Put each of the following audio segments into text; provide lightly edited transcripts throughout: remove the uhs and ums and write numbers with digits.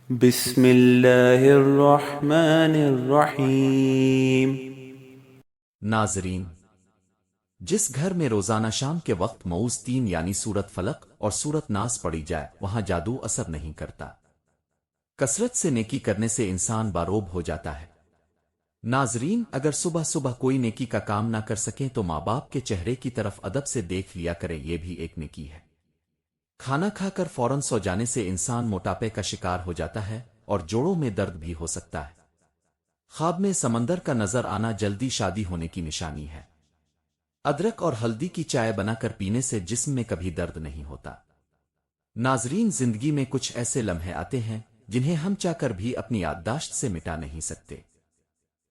بسم اللہ الرحمن الرحیم۔ ناظرین، جس گھر میں روزانہ شام کے وقت موز تین یعنی سورت فلق اور سورت ناس پڑھی جائے وہاں جادو اثر نہیں کرتا۔ کثرت سے نیکی کرنے سے انسان باروب ہو جاتا ہے۔ ناظرین، اگر صبح صبح کوئی نیکی کا کام نہ کر سکیں تو ماں باپ کے چہرے کی طرف ادب سے دیکھ لیا کریں، یہ بھی ایک نیکی ہے۔ کھانا کھا کر فوراً سو جانے سے انسان موٹاپے کا شکار ہو جاتا ہے اور جوڑوں میں درد بھی ہو سکتا ہے۔ خواب میں سمندر کا نظر آنا جلدی شادی ہونے کی نشانی ہے۔ ادرک اور ہلدی کی چائے بنا کر پینے سے جسم میں کبھی درد نہیں ہوتا۔ ناظرین، زندگی میں کچھ ایسے لمحے آتے ہیں جنہیں ہم چاہ کر بھی اپنی یادداشت سے مٹا نہیں سکتے۔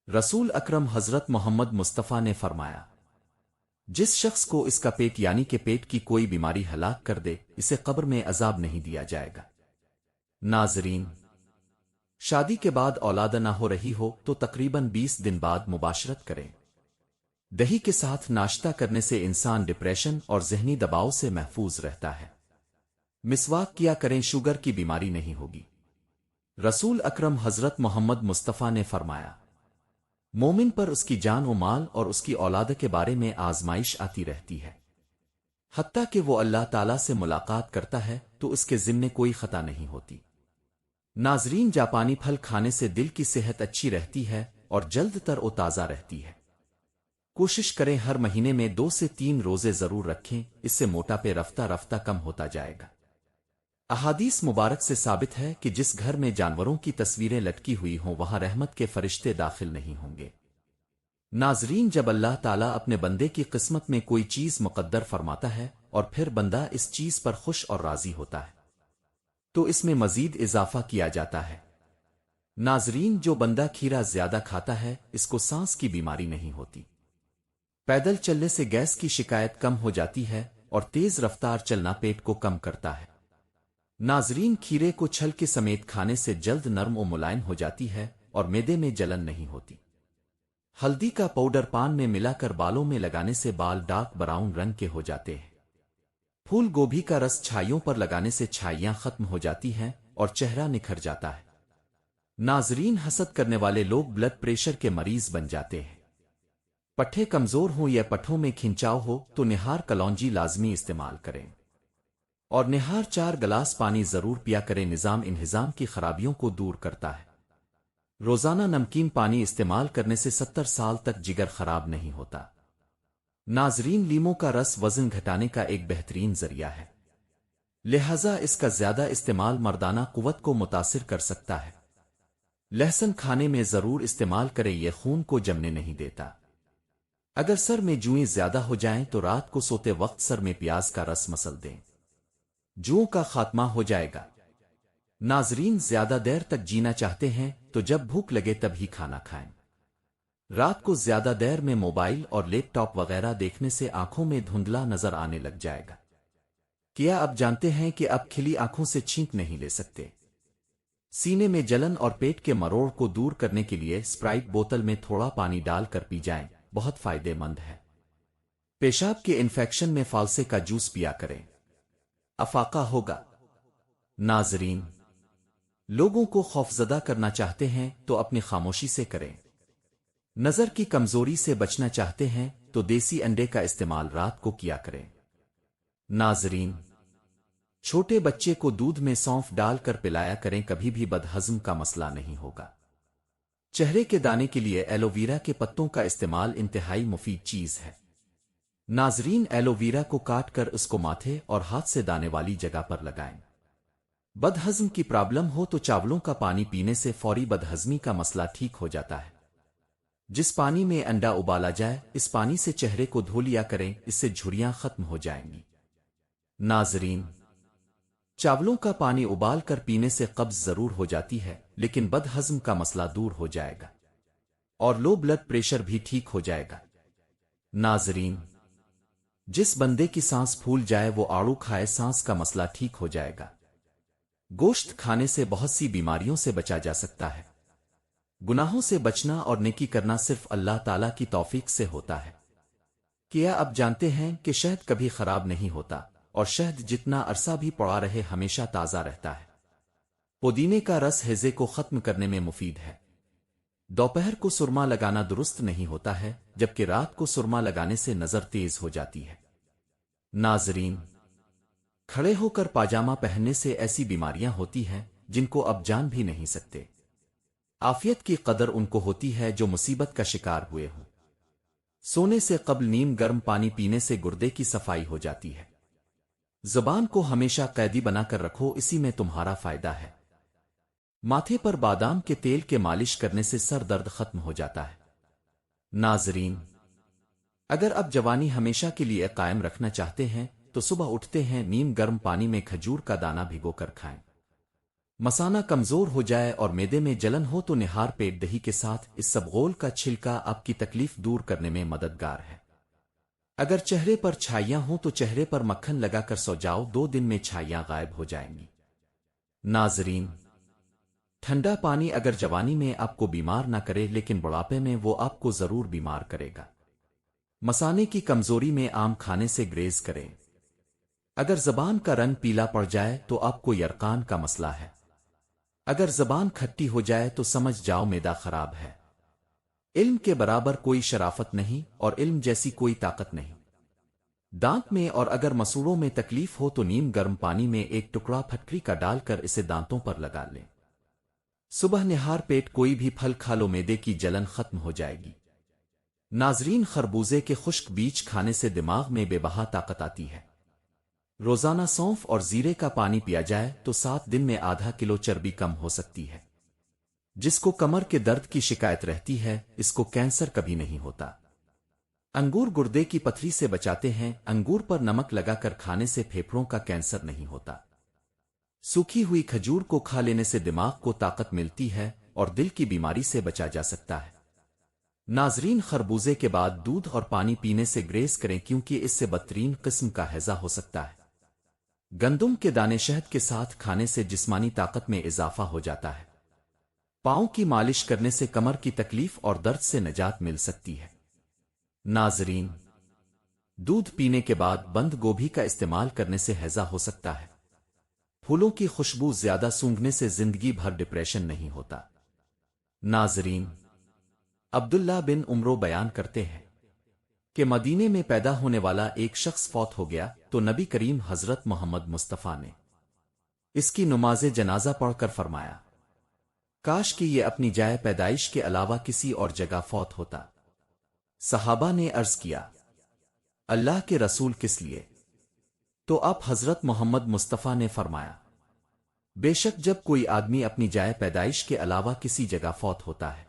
رسول اکرم حضرت محمد مصطفیٰ نے فرمایا، جس شخص کو اس کا پیٹ یعنی کہ پیٹ کی کوئی بیماری ہلاک کر دے اسے قبر میں عذاب نہیں دیا جائے گا۔ ناظرین، شادی کے بعد اولاد نہ ہو رہی ہو تو تقریباً 20 دن بعد مباشرت کریں۔ دہی کے ساتھ ناشتہ کرنے سے انسان ڈپریشن اور ذہنی دباؤ سے محفوظ رہتا ہے۔ مسواک کیا کریں، شوگر کی بیماری نہیں ہوگی۔ رسول اکرم حضرت محمد مصطفیٰ نے فرمایا، مومن پر اس کی جان و مال اور اس کی اولاد کے بارے میں آزمائش آتی رہتی ہے، حتیٰ کہ وہ اللہ تعالیٰ سے ملاقات کرتا ہے تو اس کے ذمے کوئی خطا نہیں ہوتی۔ ناظرین، جاپانی پھل کھانے سے دل کی صحت اچھی رہتی ہے اور جلد تر و تازہ رہتی ہے۔ کوشش کریں ہر مہینے میں 2 سے 3 روزے ضرور رکھیں، اس سے موٹاپے رفتہ رفتہ کم ہوتا جائے گا۔ احادیث مبارک سے ثابت ہے کہ جس گھر میں جانوروں کی تصویریں لٹکی ہوئی ہوں وہاں رحمت کے فرشتے داخل نہیں ہوں گے۔ ناظرین، جب اللہ تعالیٰ اپنے بندے کی قسمت میں کوئی چیز مقدر فرماتا ہے اور پھر بندہ اس چیز پر خوش اور راضی ہوتا ہے تو اس میں مزید اضافہ کیا جاتا ہے۔ ناظرین، جو بندہ کھیرا زیادہ کھاتا ہے اس کو سانس کی بیماری نہیں ہوتی۔ پیدل چلنے سے گیس کی شکایت کم ہو جاتی ہے اور تیز رفتار چلنا پیٹ کو کم کرتا ہے۔ ناظرین، کھیرے کو چھل کے سمیت کھانے سے جلد نرم و ملائم ہو جاتی ہے اور معدے میں جلن نہیں ہوتی۔ ہلدی کا پاؤڈر پان میں ملا کر بالوں میں لگانے سے بال ڈارک براؤن رنگ کے ہو جاتے ہیں۔ پھول گوبھی کا رس چھائیوں پر لگانے سے چھائیاں ختم ہو جاتی ہیں اور چہرہ نکھر جاتا ہے۔ ناظرین، حسد کرنے والے لوگ بلڈ پریشر کے مریض بن جاتے ہیں۔ پٹھے کمزور ہوں یا پٹھوں میں کھنچاؤ ہو تو نہار کلونجی لازمی استعمال کریں اور نہار 4 گلاس پانی ضرور پیا کریں، نظام انہضام کی خرابیوں کو دور کرتا ہے۔ روزانہ نمکین پانی استعمال کرنے سے 70 سال تک جگر خراب نہیں ہوتا۔ ناظرین، لیموں کا رس وزن گھٹانے کا ایک بہترین ذریعہ ہے، لہذا اس کا زیادہ استعمال مردانہ قوت کو متاثر کر سکتا ہے۔ لہسن کھانے میں ضرور استعمال کریں، یہ خون کو جمنے نہیں دیتا۔ اگر سر میں جوئیں زیادہ ہو جائیں تو رات کو سوتے وقت سر میں پیاز کا رس مسل دیں، جوؤں کا خاتمہ ہو جائے گا۔ ناظرین، زیادہ دیر تک جینا چاہتے ہیں تو جب بھوک لگے تب ہی کھانا کھائیں۔ رات کو زیادہ دیر میں موبائل اور لیپ ٹاپ وغیرہ دیکھنے سے آنکھوں میں دھندلا نظر آنے لگ جائے گا۔ کیا اب جانتے ہیں کہ اب کھلی آنکھوں سے چھینک نہیں لے سکتے؟ سینے میں جلن اور پیٹ کے مروڑ کو دور کرنے کے لیے اسپرائٹ بوتل میں تھوڑا پانی ڈال کر پی جائیں، بہت فائدے مند ہے۔ پیشاب کے انفیکشن میں فالسے کا جوس پیا کریں، افاقہ ہوگا۔ ناظرین، لوگوں کو خوفزدہ کرنا چاہتے ہیں تو اپنی خاموشی سے کریں۔ نظر کی کمزوری سے بچنا چاہتے ہیں تو دیسی انڈے کا استعمال رات کو کیا کریں۔ ناظرین، چھوٹے بچے کو دودھ میں سونف ڈال کر پلایا کریں، کبھی بھی بدہضم کا مسئلہ نہیں ہوگا۔ چہرے کے دانے کے لیے ایلو ویرا کے پتوں کا استعمال انتہائی مفید چیز ہے۔ ناظرین، ایلو ویرا کو کاٹ کر اس کو ماتھے اور ہاتھ سے دانے والی جگہ پر لگائیں۔ بدہضم کی پرابلم ہو تو چاولوں کا پانی پینے سے فوری بدہضمی کا مسئلہ ٹھیک ہو جاتا ہے۔ جس پانی میں انڈا ابالا جائے اس پانی سے چہرے کو دھو لیا کریں، اس سے جھریاں ختم ہو جائیں گی۔ ناظرین، چاولوں کا پانی ابال کر پینے سے قبض ضرور ہو جاتی ہے لیکن بدہضم کا مسئلہ دور ہو جائے گا اور لو بلڈ پریشر بھی ٹھیک ہو جائے گا۔ ناظرین، جس بندے کی سانس پھول جائے وہ آڑو کھائے، سانس کا مسئلہ ٹھیک ہو جائے گا۔ گوشت کھانے سے بہت سی بیماریوں سے بچا جا سکتا ہے۔ گناہوں سے بچنا اور نیکی کرنا صرف اللہ تعالیٰ کی توفیق سے ہوتا ہے۔ کیا اب جانتے ہیں کہ شہد کبھی خراب نہیں ہوتا اور شہد جتنا عرصہ بھی پڑا رہے ہمیشہ تازہ رہتا ہے؟ پودینے کا رس ہیضے کو ختم کرنے میں مفید ہے۔ دوپہر کو سرما لگانا درست نہیں ہوتا ہے، جبکہ رات کو سرما لگانے سے نظر تیز ہو جاتی ہے۔ ناظرین، کھڑے ہو کر پاجامہ پہننے سے ایسی بیماریاں ہوتی ہیں جن کو اب جان بھی نہیں سکتے۔ عافیت کی قدر ان کو ہوتی ہے جو مصیبت کا شکار ہوئے ہوں۔ سونے سے قبل نیم گرم پانی پینے سے گردے کی صفائی ہو جاتی ہے۔ زبان کو ہمیشہ قیدی بنا کر رکھو، اسی میں تمہارا فائدہ ہے۔ ماتھے پر بادام کے تیل کے مالش کرنے سے سر درد ختم ہو جاتا ہے۔ ناظرین، اگر اب جوانی ہمیشہ کے لیے قائم رکھنا چاہتے ہیں تو صبح اٹھتے ہیں نیم گرم پانی میں کھجور کا دانہ بھگو کر کھائیں۔ مثانہ کمزور ہو جائے اور معدے میں جلن ہو تو نہار پیٹ دہی کے ساتھ اس سبغول کا چھلکا آپ کی تکلیف دور کرنے میں مددگار ہے۔ اگر چہرے پر چھائیاں ہوں تو چہرے پر مکھن لگا کر سو جاؤ، 2 دن میں چھائیاں غائب ہو جائیں گی۔ ناظرین، ٹھنڈا پانی اگر جوانی میں آپ کو بیمار نہ کرے لیکن بڑھاپے میں وہ آپ کو ضرور بیمار کرے گا۔ مثانے کی کمزوری میں آم کھانے سے گریز کریں۔ اگر زبان کا رنگ پیلا پڑ جائے تو آپ کو یرقان کا مسئلہ ہے۔ اگر زبان کھٹی ہو جائے تو سمجھ جاؤ معدہ خراب ہے۔ علم کے برابر کوئی شرافت نہیں اور علم جیسی کوئی طاقت نہیں۔ دانت میں اور اگر مسوڑوں میں تکلیف ہو تو نیم گرم پانی میں ایک ٹکڑا پھٹکری کا ڈال کر اسے دانتوں پر لگا لیں۔ صبح نہار پیٹ کوئی بھی پھل کھا لو، معدے کی جلن ختم ہو جائے گی۔ ناظرین، خربوزے کے خشک بیج کھانے سے دماغ میں بے بہا طاقت آتی ہے۔ روزانہ سونف اور زیرے کا پانی پیا جائے تو 7 دن میں ½ کلو چربی کم ہو سکتی ہے۔ جس کو کمر کے درد کی شکایت رہتی ہے اس کو کینسر کبھی نہیں ہوتا۔ انگور گردے کی پتھری سے بچاتے ہیں، انگور پر نمک لگا کر کھانے سے پھیپھڑوں کا کینسر نہیں ہوتا۔ سوکھی ہوئی کھجور کو کھا لینے سے دماغ کو طاقت ملتی ہے اور دل کی بیماری سے بچا جا سکتا ہے۔ ناظرین، خربوزے کے بعد دودھ اور پانی پینے سے گریز کریں کیونکہ اس سے بدترین قسم کا ہیضہ ہو سکتا ہے۔ گندم کے دانے شہد کے ساتھ کھانے سے جسمانی طاقت میں اضافہ ہو جاتا ہے۔ پاؤں کی مالش کرنے سے کمر کی تکلیف اور درد سے نجات مل سکتی ہے۔ ناظرین، دودھ پینے کے بعد بند گوبھی کا استعمال کرنے سے ہیضہ ہو سکتا ہے۔ پھولوں کی خوشبو زیادہ سونگھنے سے زندگی بھر ڈپریشن نہیں ہوتا۔ ناظرین، عبداللہ بن عمرو بیان کرتے ہیں کہ مدینے میں پیدا ہونے والا ایک شخص فوت ہو گیا تو نبی کریم حضرت محمد مصطفیٰ نے اس کی نماز جنازہ پڑھ کر فرمایا، کاش کہ یہ اپنی جائے پیدائش کے علاوہ کسی اور جگہ فوت ہوتا۔ صحابہ نے عرض کیا، اللہ کے رسول کس لیے؟ تو آپ حضرت محمد مصطفیٰ نے فرمایا، بے شک جب کوئی آدمی اپنی جائے پیدائش کے علاوہ کسی جگہ فوت ہوتا ہے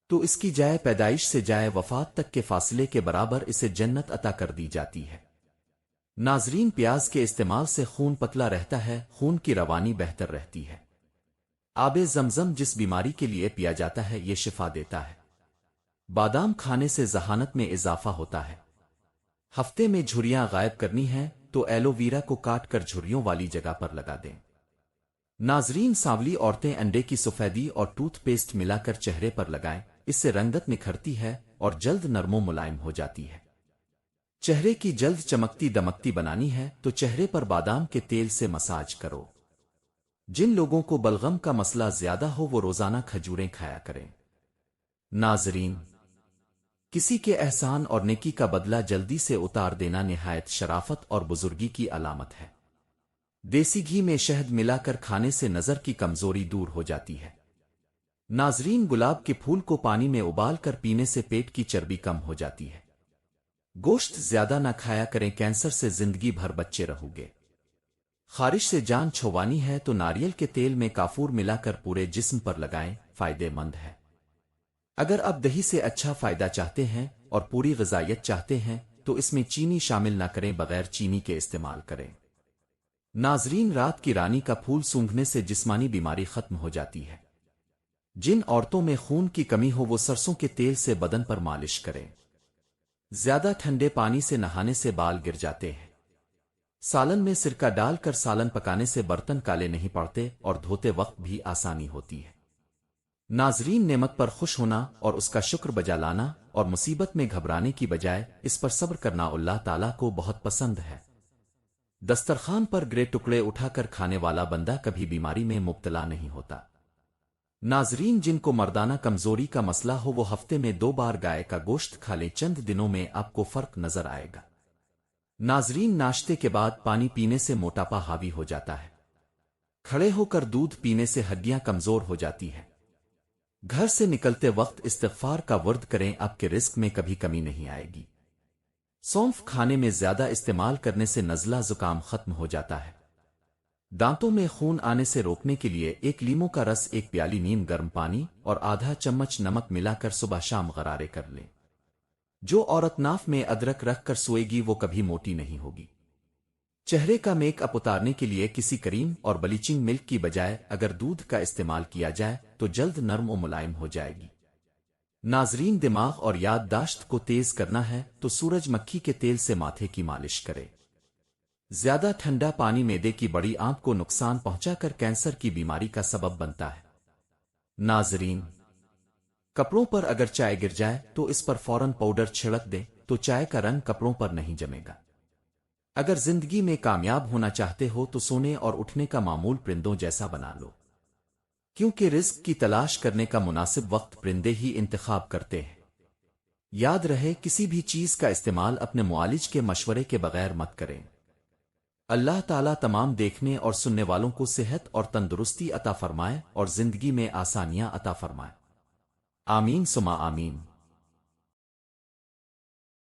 تو اس کی جائے پیدائش سے جائے وفات تک کے فاصلے کے برابر اسے جنت عطا کر دی جاتی ہے۔ ناظرین، پیاز کے استعمال سے خون پتلا رہتا ہے، خون کی روانی بہتر رہتی ہے۔ آب زمزم جس بیماری کے لیے پیا جاتا ہے یہ شفا دیتا ہے۔ بادام کھانے سے ذہانت میں اضافہ ہوتا ہے۔ ہفتے میں جھریاں غائب کرنی ہیں تو ایلو ویرا کو کاٹ کر جھریوں والی جگہ پر لگا دیں۔ ناظرین، سانولی عورتیں انڈے کی سفیدی اور ٹوتھ پیسٹ ملا کر چہرے پر لگائیں، اس سے رنگت نکھرتی ہے اور جلد نرم و ملائم ہو جاتی ہے۔ چہرے کی جلد چمکتی دمکتی بنانی ہے تو چہرے پر بادام کے تیل سے مساج کرو۔ جن لوگوں کو بلغم کا مسئلہ زیادہ ہو وہ روزانہ کھجوریں کھایا کریں۔ ناظرین، کسی کے احسان اور نیکی کا بدلہ جلدی سے اتار دینا نہایت شرافت اور بزرگی کی علامت ہے۔ دیسی گھی میں شہد ملا کر کھانے سے نظر کی کمزوری دور ہو جاتی ہے۔ ناظرین، گلاب کے پھول کو پانی میں ابال کر پینے سے پیٹ کی چربی کم ہو جاتی ہے۔ گوشت زیادہ نہ کھایا کریں، کینسر سے زندگی بھر بچے رہو گے۔ خارش سے جان چھوانی ہے تو ناریل کے تیل میں کافور ملا کر پورے جسم پر لگائیں، فائدے مند ہے۔ اگر آپ دہی سے اچھا فائدہ چاہتے ہیں اور پوری غذائیت چاہتے ہیں تو اس میں چینی شامل نہ کریں، بغیر چینی کے استعمال کریں۔ ناظرین، رات کی رانی کا پھول سونگھنے سے جسمانی بیماری ختم ہو جاتی ہے۔ جن عورتوں میں خون کی کمی ہو وہ سرسوں کے تیل سے بدن پر مالش کریں۔ زیادہ ٹھنڈے پانی سے نہانے سے بال گر جاتے ہیں۔ سالن میں سرکہ ڈال کر سالن پکانے سے برتن کالے نہیں پڑتے اور دھوتے وقت بھی آسانی ہوتی ہے۔ ناظرین، نعمت پر خوش ہونا اور اس کا شکر بجا لانا اور مصیبت میں گھبرانے کی بجائے اس پر صبر کرنا اللہ تعالیٰ کو بہت پسند ہے۔ دسترخوان پر گرے ٹکڑے اٹھا کر کھانے والا بندہ کبھی بیماری میں مبتلا نہیں ہوتا۔ ناظرین، جن کو مردانہ کمزوری کا مسئلہ ہو وہ ہفتے میں 2 بار گائے کا گوشت کھا لیں، چند دنوں میں آپ کو فرق نظر آئے گا۔ ناظرین، ناشتے کے بعد پانی پینے سے موٹاپا حاوی ہو جاتا ہے۔ کھڑے ہو کر دودھ پینے سے ہڈیاں کمزور ہو جاتی ہیں۔ گھر سے نکلتے وقت استغفار کا ورد کریں، آپ کے رزق میں کبھی کمی نہیں آئے گی۔ سونف کھانے میں زیادہ استعمال کرنے سے نزلہ زکام ختم ہو جاتا ہے۔ دانتوں میں خون آنے سے روکنے کے لیے 1 لیموں کا رس 1 پیالی نیم گرم پانی اور آدھا چمچ نمک ملا کر صبح شام غرارے کر لیں۔ جو عورت ناف میں ادرک رکھ کر سوئے گی وہ کبھی موٹی نہیں ہوگی۔ چہرے کا میک اپ اتارنے کے لیے کسی کریم اور بلیچنگ ملک کی بجائے اگر دودھ کا استعمال کیا جائے تو جلد نرم و ملائم ہو جائے گی۔ ناظرین، دماغ اور یادداشت کو تیز کرنا ہے تو سورج مکھی کے تیل سے ماتھے کی مالش کرے۔ زیادہ ٹھنڈا پانی معدے کی بڑی آنت کو نقصان پہنچا کر کینسر کی بیماری کا سبب بنتا ہے۔ ناظرین، کپڑوں پر اگر چائے گر جائے تو اس پر فوراً پاؤڈر چھڑک دیں تو چائے کا رنگ کپڑوں پر نہیں جمے گا۔ اگر زندگی میں کامیاب ہونا چاہتے ہو تو سونے اور اٹھنے کا معمول پرندوں جیسا بنا لو، کیونکہ رزق کی تلاش کرنے کا مناسب وقت پرندے ہی انتخاب کرتے ہیں۔ یاد رہے، کسی بھی چیز کا استعمال اپنے معالج کے مشورے کے بغیر مت کریں۔ اللہ تعالیٰ تمام دیکھنے اور سننے والوں کو صحت اور تندرستی عطا فرمائے اور زندگی میں آسانیاں عطا فرمائے۔ آمین ثم آمین۔